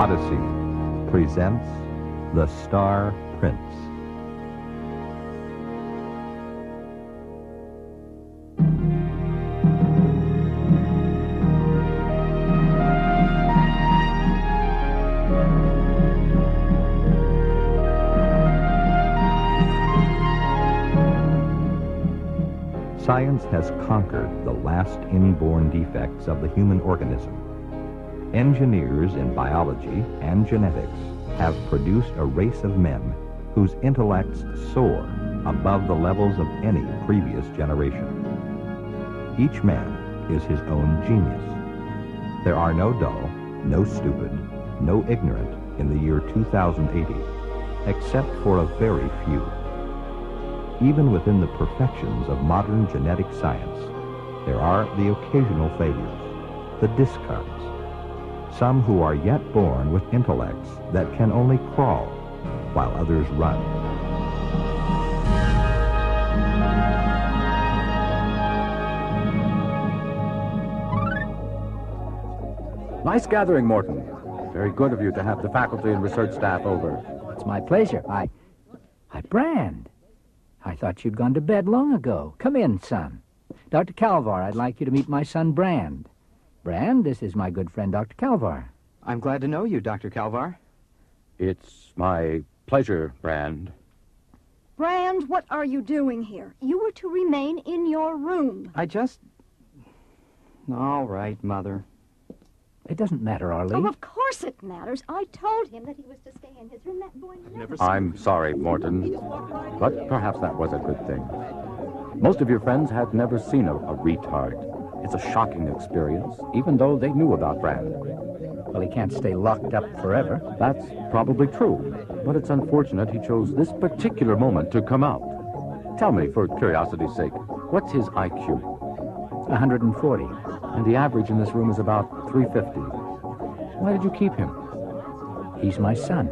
Audisee presents The Star Prince. Science has conquered the last inborn defects of the human organism. Engineers in biology and genetics have produced a race of men whose intellects soar above the levels of any previous generation. Each man is his own genius. There are no dull, no stupid, no ignorant in the year 2080, except for a very few. Even within the perfections of modern genetic science, there are the occasional failures, the discards. Some who are yet born with intellects that can only crawl while others run. Nice gathering, Morton. Very good of you to have the faculty and research staff over. It's my pleasure. Brand. I thought you'd gone to bed long ago. Come in, son. Dr. Calvar, I'd like you to meet my son, Brand. Brand, this is my good friend, Dr. Calvar. I'm glad to know you, Dr. Calvar. It's my pleasure, Brand. Brand, what are you doing here? You were to remain in your room. All right, Mother. It doesn't matter, Arlie. Oh, of course it matters. I told him that he was to stay in his room. That boy never... I'm sorry, Morton, but perhaps that was a good thing. Most of your friends had never seen a retard. It's a shocking experience, even though they knew about Brand. Well, he can't stay locked up forever. That's probably true, but it's unfortunate he chose this particular moment to come out. Tell me, for curiosity's sake, what's his IQ? 140. And the average in this room is about 350. Why did you keep him? He's my son.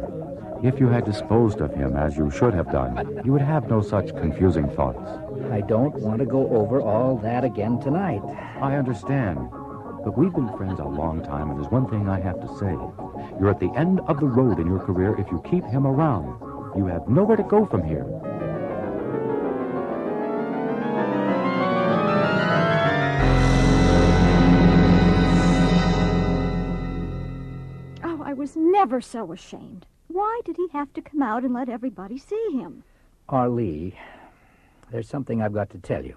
If you had disposed of him as you should have done, you would have no such confusing thoughts. I don't want to go over all that again tonight. I understand. But we've been friends a long time, and there's one thing I have to say. You're at the end of the road in your career if you keep him around. You have nowhere to go from here. Oh, I was never so ashamed. Why did he have to come out and let everybody see him? Arlie, there's something I've got to tell you.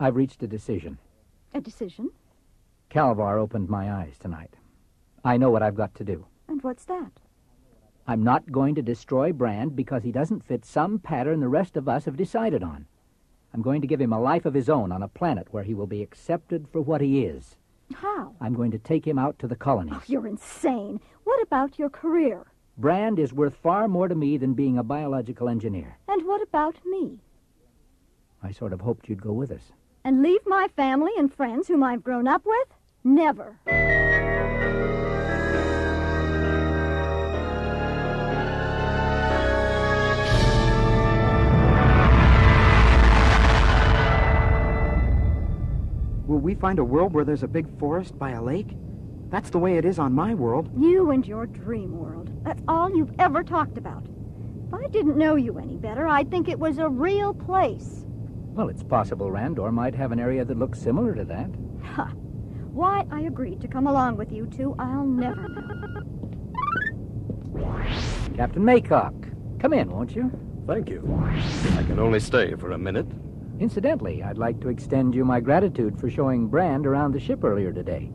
I've reached a decision. A decision? Calvar opened my eyes tonight. I know what I've got to do. And what's that? I'm not going to destroy Brand because he doesn't fit some pattern the rest of us have decided on. I'm going to give him a life of his own on a planet where he will be accepted for what he is. How? I'm going to take him out to the colonies. Oh, you're insane. What about your career? Brand is worth far more to me than being a biological engineer. And what about me? I sort of hoped you'd go with us. And leave my family and friends whom I've grown up with? Never. Will we find a world where there's a big forest by a lake? That's the way it is on my world. You and your dream world. That's all you've ever talked about. If I didn't know you any better, I'd think it was a real place. Well, it's possible Randor might have an area that looks similar to that. Ha! Why I agreed to come along with you two, I'll never know. Captain Maycock, come in, won't you? Thank you. I can only stay for a minute. Incidentally, I'd like to extend you my gratitude for showing Brand around the ship earlier today.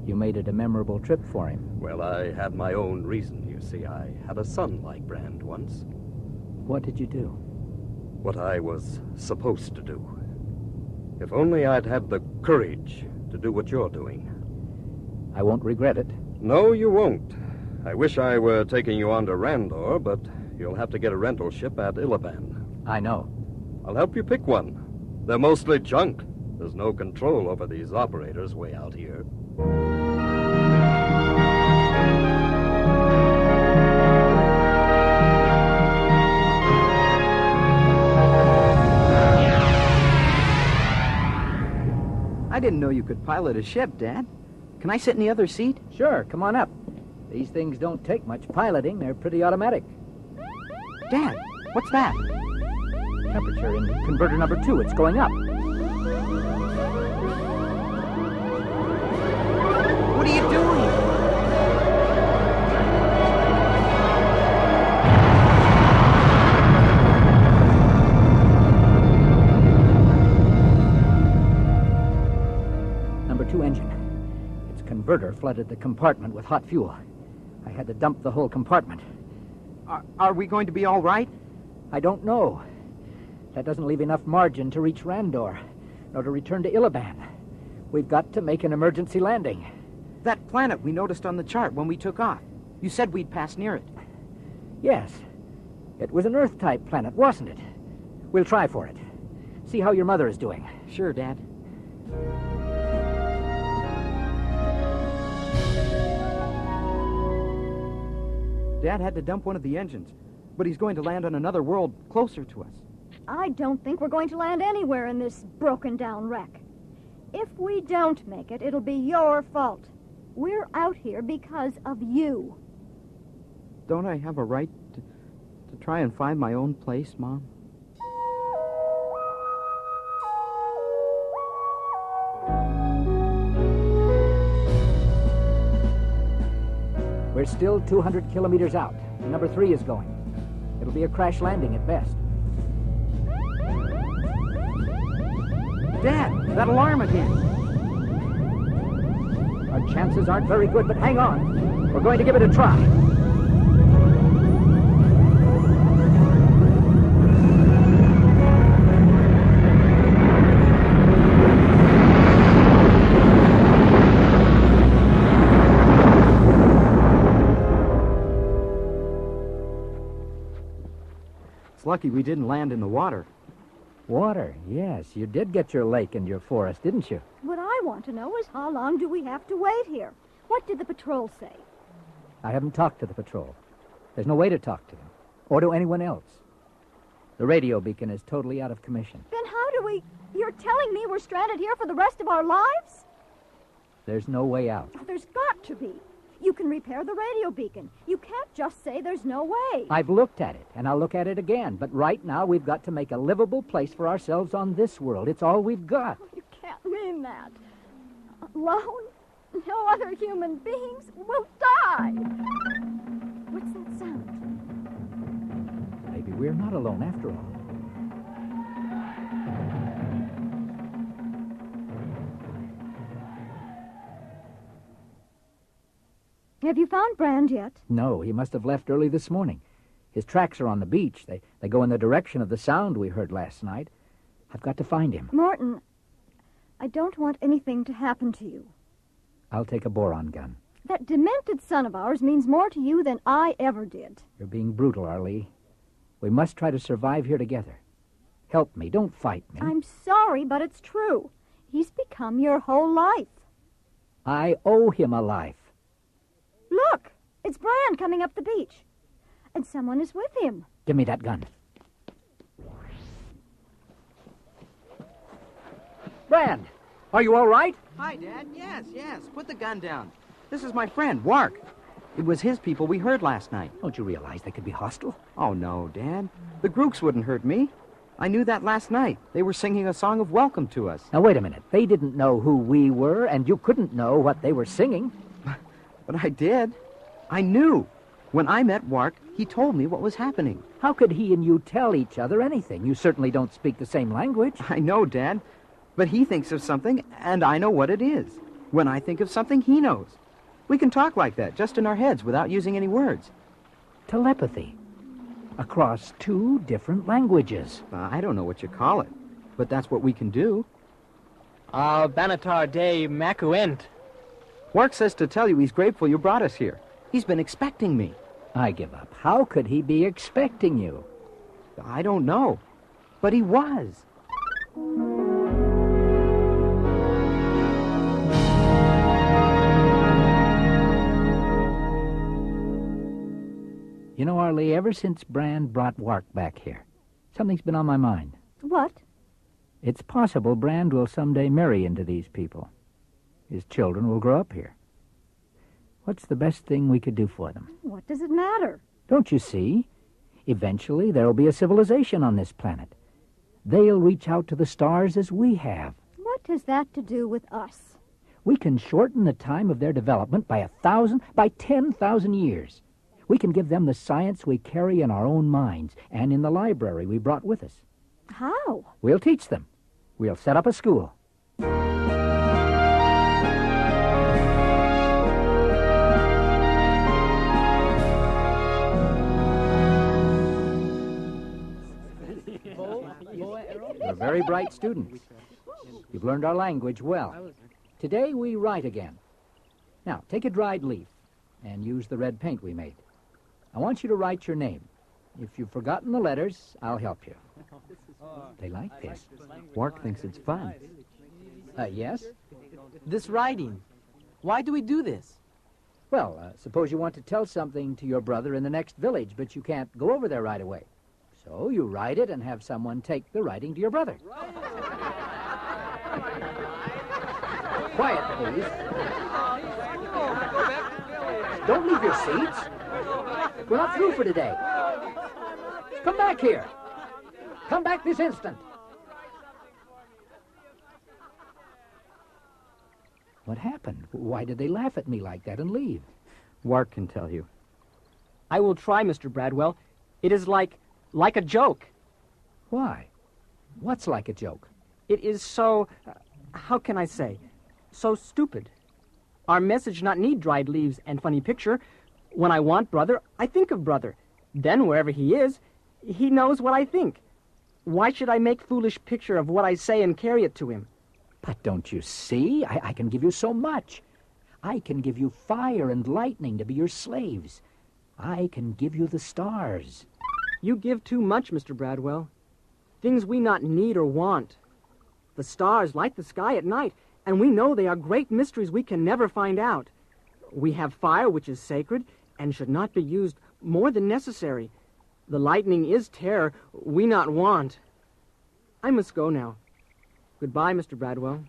You made it a memorable trip for him. Well, I had my own reason, you see. I had a son like Brand once. What did you do? What I was supposed to do. If only I'd had the courage to do what you're doing. I won't regret it. No, you won't. I wish I were taking you on to Randor, but you'll have to get a rental ship at Ilaban. I know. I'll help you pick one. They're mostly junk. There's no control over these operators way out here. I didn't know you could pilot a ship, Dad. Can I sit in the other seat? Sure, come on up. These things don't take much piloting. They're pretty automatic. Dad, what's that? Temperature in converter number 2. It's going up. What are you doing? Number 2 engine. Its converter flooded the compartment with hot fuel. I had to dump the whole compartment. Are we going to be all right? I don't know. That doesn't leave enough margin to reach Randor, nor to return to Illiban. We've got to make an emergency landing. That planet we noticed on the chart when we took off. You said we'd pass near it. Yes. It was an Earth-type planet, wasn't it? We'll try for it. See how your mother is doing. Sure, Dad. Dad had to dump one of the engines, but he's going to land on another world closer to us. I don't think we're going to land anywhere in this broken-down wreck. If we don't make it, it'll be your fault. We're out here because of you. Don't I have a right to try and find my own place, Mom? We're still 200 kilometers out. Number 3 is going. It'll be a crash landing at best. Dad, that alarm again. Our chances aren't very good, but hang on. We're going to give it a try. It's lucky we didn't land in the water. Water, yes. You did get your lake and your forest, didn't you? What I want to know is how long do we have to wait here? What did the patrol say? I haven't talked to the patrol. There's no way to talk to them, or to anyone else. The radio beacon is totally out of commission. Then how do we... You're telling me we're stranded here for the rest of our lives? There's no way out. There's got to be. You can repair the radio beacon. You can't just say there's no way. I've looked at it, and I'll look at it again. But right now, we've got to make a livable place for ourselves on this world. It's all we've got. You can't mean that. Alone? No other human beings will die. What's that sound? Maybe we're not alone after all. Have you found Brand yet? No, he must have left early this morning. His tracks are on the beach. They go in the direction of the sound we heard last night. I've got to find him. Morton, I don't want anything to happen to you. I'll take a boron gun. That demented son of ours means more to you than I ever did. You're being brutal, Arlie. We must try to survive here together. Help me. Don't fight me. I'm sorry, but it's true. He's become your whole life. I owe him a life. Look, it's Brand coming up the beach. And someone is with him. Give me that gun. Brand, are you all right? Hi, Dad. Yes. Put the gun down. This is my friend, Wark. It was his people we heard last night. Don't you realize they could be hostile? Oh, no, Dad. The Grooks wouldn't hurt me. I knew that last night. They were singing a song of welcome to us. Now, wait a minute. They didn't know who we were, and you couldn't know what they were singing. But I did. I knew. When I met Wark, he told me what was happening. How could he and you tell each other anything? You certainly don't speak the same language. I know, Dad. But he thinks of something, and I know what it is. When I think of something, he knows. We can talk like that, just in our heads, without using any words. Telepathy. Across 2 different languages. I don't know what you call it, but that's what we can do. Banatar de Macuent. Wark says to tell you he's grateful you brought us here. He's been expecting me. I give up. How could he be expecting you? I don't know, but he was. You know, Arlie, ever since Brand brought Wark back here, something's been on my mind. What? It's possible Brand will someday marry into these people. His children will grow up here. What's the best thing we could do for them? What does it matter? Don't you see? Eventually, there'll be a civilization on this planet. They'll reach out to the stars as we have. What has that to do with us? We can shorten the time of their development by 10,000 years. We can give them the science we carry in our own minds and in the library we brought with us. How? We'll teach them. We'll set up a school. You're very bright students. You've learned our language well. Today we write again. Now, take a dried leaf and use the red paint we made. I want you to write your name. If you've forgotten the letters, I'll help you. They like this. Wark thinks it's fun. Yes? This writing. Why do we do this? Well, suppose you want to tell something to your brother in the next village, but you can't go over there right away. So you write it and have someone take the writing to your brother. Quiet, please. Don't leave your seats. We're not through for today. Come back here. Come back this instant. What happened? Why did they laugh at me like that and leave? Wark can tell you. I will try, Mr. Bradwell. It is like a joke. Why? What's like a joke? It is so, how can I say, so stupid. Our message not need dried leaves and funny picture. When I want brother, I think of brother. Then wherever he is, he knows what I think. Why should I make foolish picture of what I say and carry it to him? But don't you see? I can give you so much. I can give you fire and lightning to be your slaves. I can give you the stars. You give too much, Mr. Bradwell. Things we not need or want. The stars light the sky at night, and we know they are great mysteries we can never find out. We have fire, which is sacred, and should not be used more than necessary. The lightning is terror we not want. I must go now. Goodbye, Mr. Bradwell.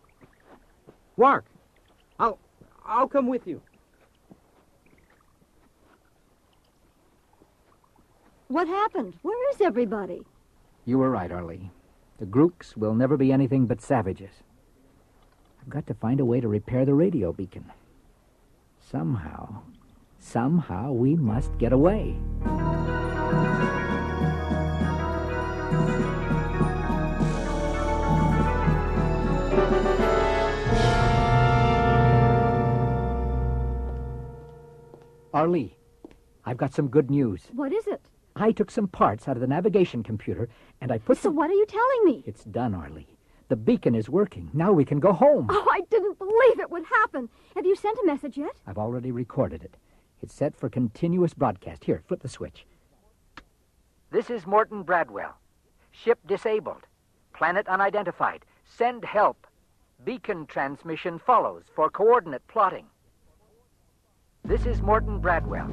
Wark, I'll come with you. What happened? Where is everybody? You were right, Arlie. The Grooks will never be anything but savages. I've got to find a way to repair the radio beacon. Somehow we must get away. Arlie, I've got some good news. What is it? I took some parts out of the navigation computer, and I put So what are you telling me? It's done, Arlie. The beacon is working. Now we can go home. Oh, I didn't believe it would happen. Have you sent a message yet? I've already recorded it. It's set for continuous broadcast. Here, flip the switch. This is Morton Bradwell. Ship disabled. Planet unidentified. Send help. Beacon transmission follows for coordinate plotting. This is Morton Bradwell.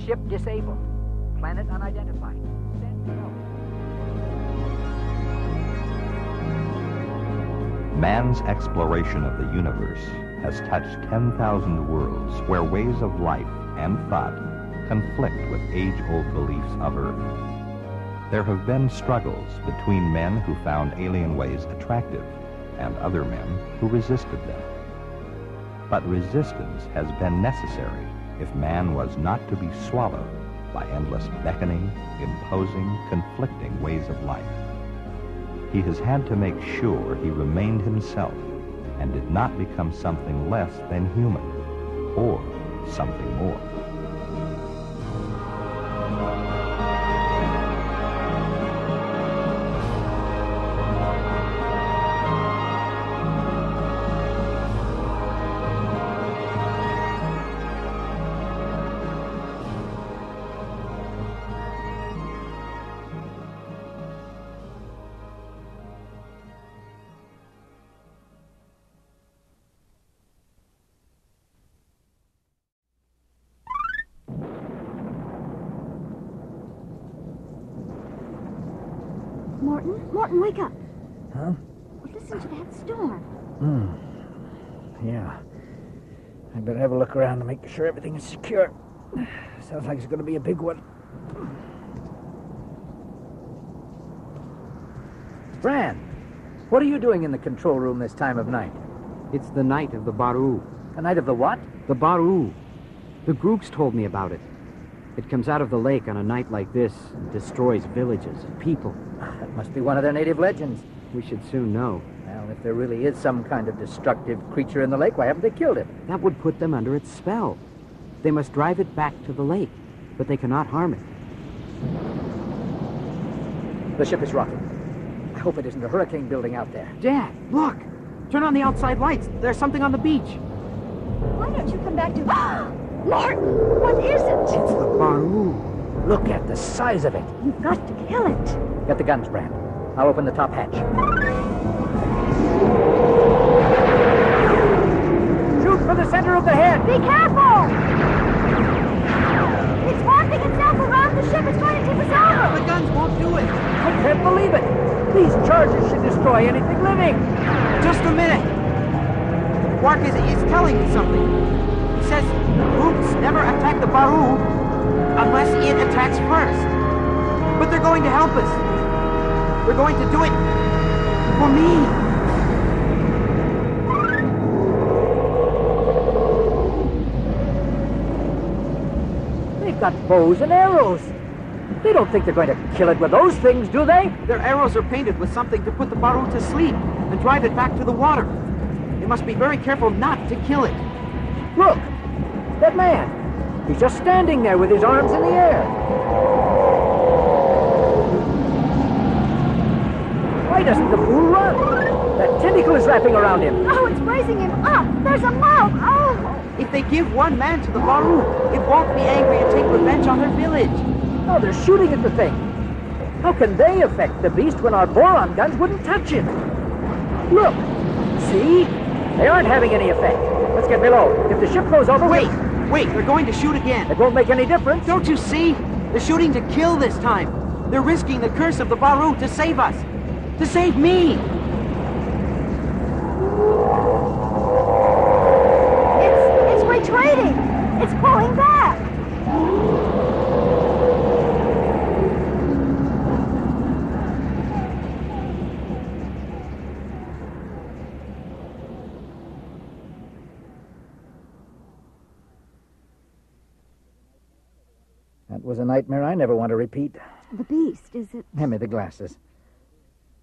Ship disabled. Planet unidentified. Send help. Man's exploration of the universe has touched 10,000 worlds where ways of life and thought conflict with age-old beliefs of Earth. There have been struggles between men who found alien ways attractive and other men who resisted them. But resistance has been necessary if man was not to be swallowed by endless beckoning, imposing, conflicting ways of life. He has had to make sure he remained himself and did not become something less than human or something more. Morton, wake up. Huh? Listen to that storm. Yeah. I better have a look around to make sure everything is secure. Sounds like it's going to be a big one. Brand, what are you doing in the control room this time of night? It's the night of the Baru. The night of the what? The Baru. The Grooks told me about it. It comes out of the lake on a night like this and destroys villages and people. That must be one of their native legends. We should soon know. Well, if there really is some kind of destructive creature in the lake, why haven't they killed it? That would put them under its spell. They must drive it back to the lake, but they cannot harm it. The ship is rocking. I hope it isn't a hurricane building out there. Dad, look! Turn on the outside lights. There's something on the beach. Why don't you come back to... Martin, what is it? It's the Baru. Look at the size of it. You've got to kill it. Get the guns, Brand. I'll open the top hatch. Shoot for the center of the head. Be careful! It's warping itself around the ship. It's going to tip us over. The guns won't do it. I can't believe it. These charges should destroy anything living. Just a minute. Quark is telling me something. He says Grooks never attack the Baru unless it attacks first. But they're going to help us. They're going to do it for me. They've got bows and arrows. They don't think they're going to kill it with those things, do they? Their arrows are painted with something to put the Baru to sleep and drive it back to the water. They must be very careful not to kill it. Look, that man. He's just standing there with his arms in the air. Why doesn't the fool run? That tentacle is wrapping around him. Oh, it's raising him up. There's a mouth. Oh! If they give one man to the Baru, it won't be angry and take revenge on their village. Oh, they're shooting at the thing. How can they affect the beast when our boron guns wouldn't touch it? Look, see? They aren't having any effect. Let's get below. If the ship goes over... Wait, they're going to shoot again. It won't make any difference. Don't you see? They're shooting to kill this time. They're risking the curse of the Baru to save us. To save me. It's retreating. It's pulling back. That was a nightmare I never want to repeat. The beast, is it? Hand me the glasses.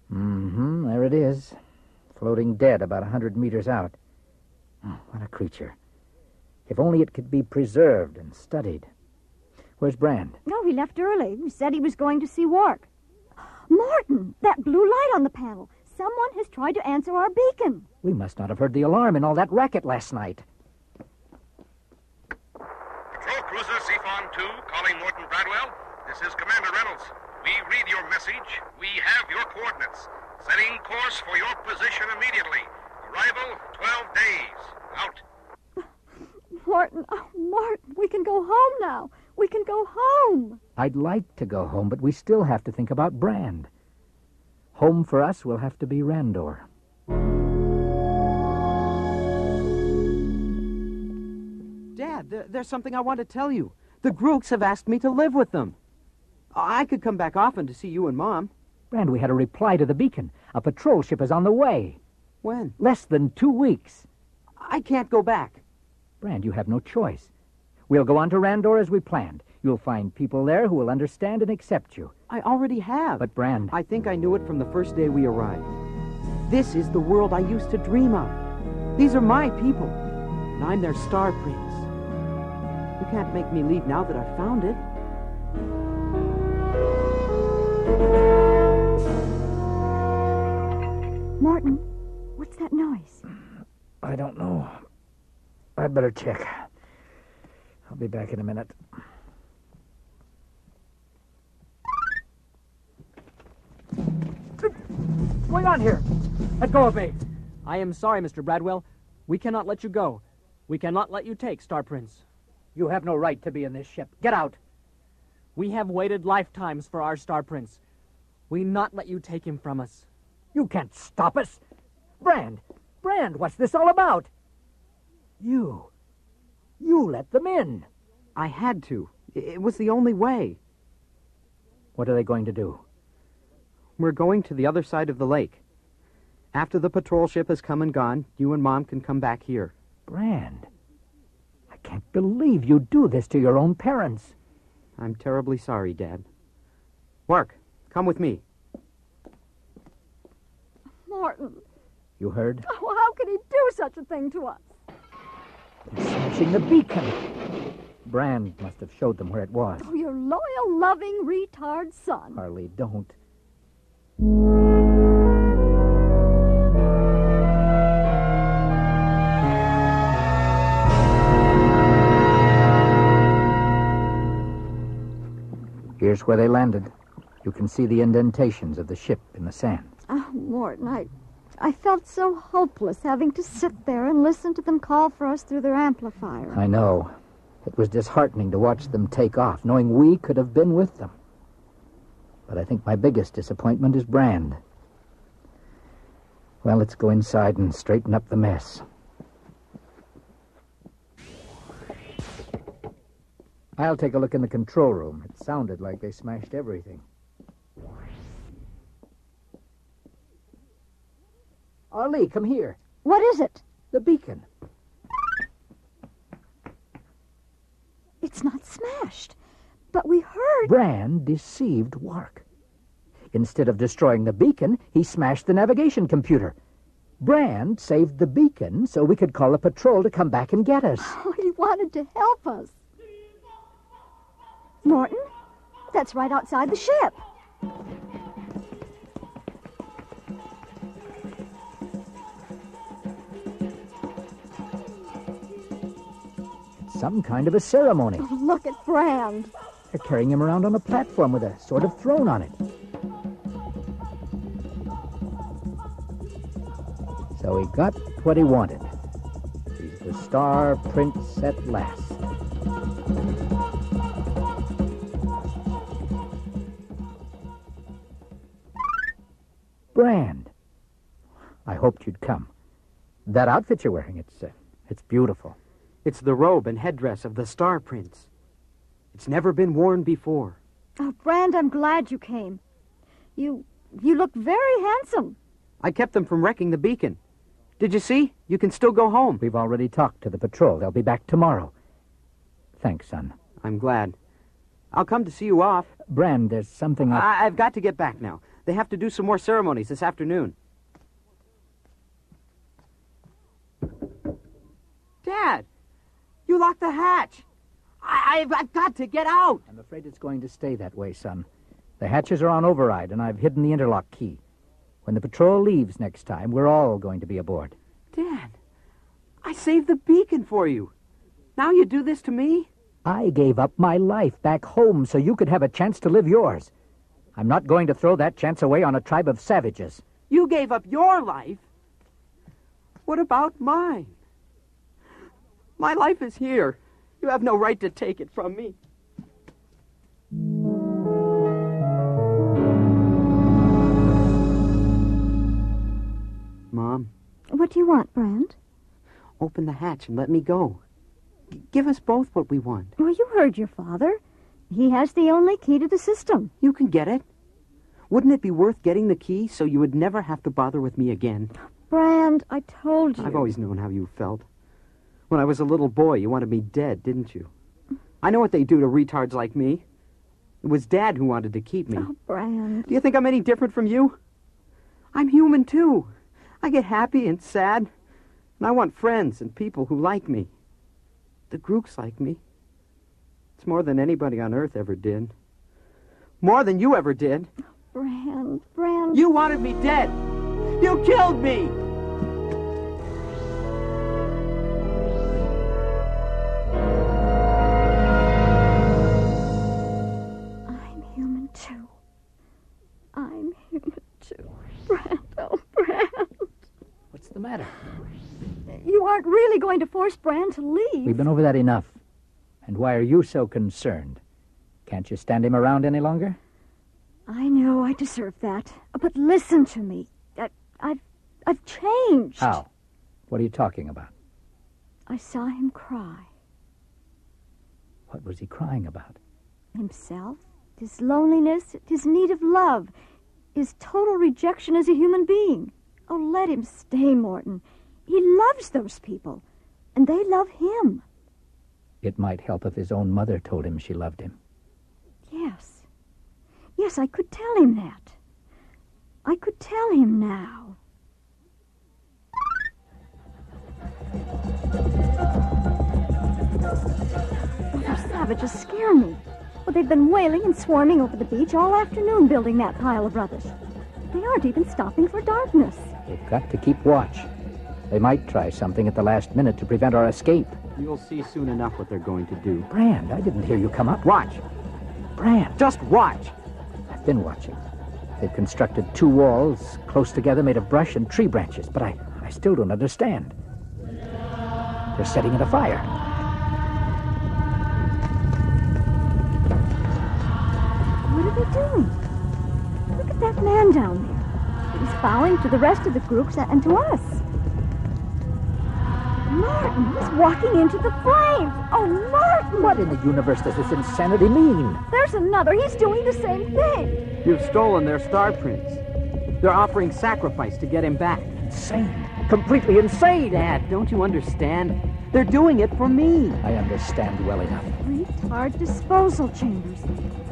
There it is. Floating dead about 100 meters out. Oh, what a creature. If only it could be preserved and studied. Where's Brand? No, he left early. He said he was going to see Wark. Martin, that blue light on the panel. Someone has tried to answer our beacon. We must not have heard the alarm in all that racket last night. Patrol Cruiser Seafawn 2, calling Morton Bradwell. This is Commander Reynolds. We read your message. We have your coordinates. Setting course for your position immediately. Arrival, 12 days. Out. Martin, we can go home now. We can go home. I'd like to go home, but we still have to think about Brand. Home for us will have to be Randor. Dad, there's something I want to tell you. The Grooks have asked me to live with them. I could come back often to see you and Mom. Brand, we had a reply to the beacon. A patrol ship is on the way. When? Less than 2 weeks. I can't go back. Brand, you have no choice. We'll go on to Randor as we planned. You'll find people there who will understand and accept you. I already have. But, Brand... I think I knew it from the first day we arrived. This is the world I used to dream of. These are my people, and I'm their star prince. You can't make me leave now that I've found it. Martin, what's that noise? I don't know. I'd better check. I'll be back in a minute. What's going on here? Let go of me. I am sorry, Mr. Bradwell. We cannot let you go. We cannot let you take Star Prince. You have no right to be in this ship. Get out. We have waited lifetimes for our Star Prince. We not let you take him from us. You can't stop us. Brand, what's this all about? You You let them in. I had to. It was the only way. What are they going to do? We're going to the other side of the lake. After the patrol ship has come and gone, you and Mom can come back here. Brand, I can't believe you do this to your own parents. I'm terribly sorry, Dad. Work, come with me. Morton, You heard? oh, how could he do such a thing to us? They're smashing the beacon. Brand must have showed them where it was. Oh, your loyal, loving, retard son. Harley, don't. Here's where they landed. You can see the indentations of the ship in the sand. Oh, Morton, I felt so hopeless having to sit there and listen to them call for us through their amplifier. I know. It was disheartening to watch them take off, knowing we could have been with them. But I think my biggest disappointment is Brand. Well, let's go inside and straighten up the mess. I'll take a look in the control room. It sounded like they smashed everything. Arlie, come here. What is it? The beacon. It's not smashed. But we heard... Brand deceived Wark. Instead of destroying the beacon, he smashed the navigation computer. Brand saved the beacon so we could call a patrol to come back and get us. Oh, he wanted to help us. Morton, that's right outside the ship. It's some kind of a ceremony. Oh, look at Brand. They're carrying him around on a platform with a sort of throne on it. So he got what he wanted. He's the Star Prince at last. Brand, I hoped you'd come. That outfit you're wearing, it's beautiful. It's the robe and headdress of the Star Prince. It's never been worn before. Oh, Brand, I'm glad you came. You look very handsome. I kept them from wrecking the beacon. Did you see? You can still go home. We've already talked to the patrol. They'll be back tomorrow. Thanks, son. I'm glad. I'll come to see you off. Brand, there's something I've got to get back now. They have to do some more ceremonies this afternoon. Dad, you locked the hatch. I've got to get out. I'm afraid it's going to stay that way, son. The hatches are on override, and I've hidden the interlock key. When the patrol leaves next time, we're all going to be aboard. Dad, I saved the beacon for you. Now you do this to me? I gave up my life back home so you could have a chance to live yours. I'm not going to throw that chance away on a tribe of savages. You gave up your life? What about mine? My life is here. You have no right to take it from me. Mom. What do you want, Brand? Open the hatch and let me go. Give us both what we want. Well, you heard your father. He has the only key to the system. You can get it. Wouldn't it be worth getting the key so you would never have to bother with me again? Brand, I told you. I've always known how you felt. When I was a little boy, you wanted me dead, didn't you? I know what they do to retards like me. It was Dad who wanted to keep me. Oh, Brand. Do you think I'm any different from you? I'm human, too. I get happy and sad, and I want friends and people who like me. The Grooks like me. It's more than anybody on Earth ever did. More than you ever did. Brand. You wanted me dead. You killed me. I'm human, too. I'm human, too. Brand, oh, Brand. What's the matter? You aren't really going to force Brand to leave. We've been over that enough. And why are you so concerned? Can't you stand him around any longer? I know I deserve that. But listen to me. I've changed. How? What are you talking about? I saw him cry. What was he crying about? Himself, his loneliness, his need of love, his total rejection as a human being. Oh, let him stay, Morton. He loves those people, and they love him. It might help if his own mother told him she loved him. Yes. Yes, I could tell him that. I could tell him now. Oh, those savages scare me. Well, they've been wailing and swarming over the beach all afternoon building that pile of rubbish. They aren't even stopping for darkness. We've got to keep watch. They might try something at the last minute to prevent our escape. You'll see soon enough what they're going to do. Brand, I didn't hear you come up. Watch. Brand. Just watch. I've been watching. They've constructed 2 walls close together made of brush and tree branches, but I still don't understand. They're setting it afire. What are they doing? Look at that man down there. He's bowing to the rest of the groups and to us. Martin, he's walking into the flames. Oh, Martin! What in the universe does this insanity mean? There's another. He's doing the same thing. You've stolen their star prince. They're offering sacrifice to get him back. Insane. Completely insane. Dad, don't you understand? They're doing it for me. I understand well enough. Retard disposal chambers.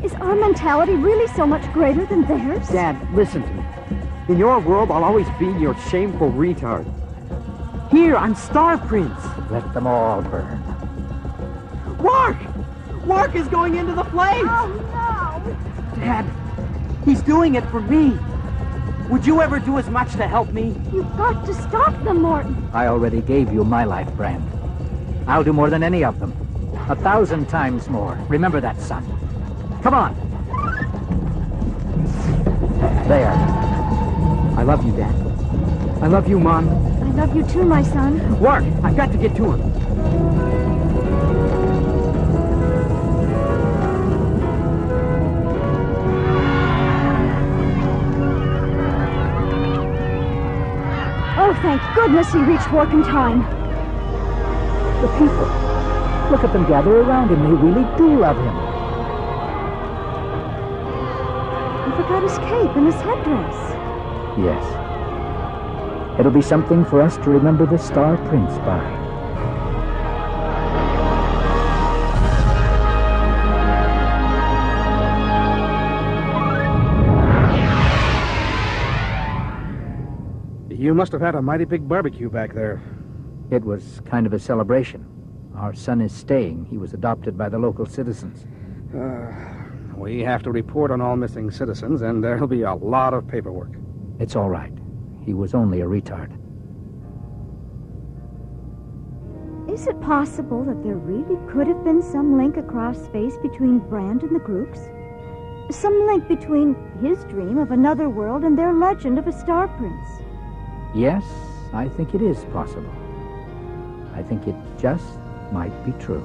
Is our mentality really so much greater than theirs? Dad, listen to me. In your world, I'll always be your shameful retard. Here, I'm Star Prince. Let them all burn. Mark! Mark is going into the flames! Oh, no! Dad, he's doing it for me. Would you ever do as much to help me? You've got to stop them, Morton. I already gave you my life, Brand. I'll do more than any of them. 1,000 times more. Remember that, son. Come on. There. I love you, Dad. I love you, Mom. I love you too, my son. Mark, I've got to get to him. Oh, thank goodness he reached work in time. The people. Look at them gather around him. They really do love him. He forgot his cape and his headdress. Yes. It'll be something for us to remember the Star Prince by. You must have had a mighty big barbecue back there. It was kind of a celebration. Our son is staying. He was adopted by the local citizens. We have to report on all missing citizens, and there'll be a lot of paperwork. It's all right. He was only a retard. Is it possible that there really could have been some link across space between Brand and the groups? Some link between his dream of another world and their legend of a Star Prince? Yes, I think it is possible. I think it just might be true.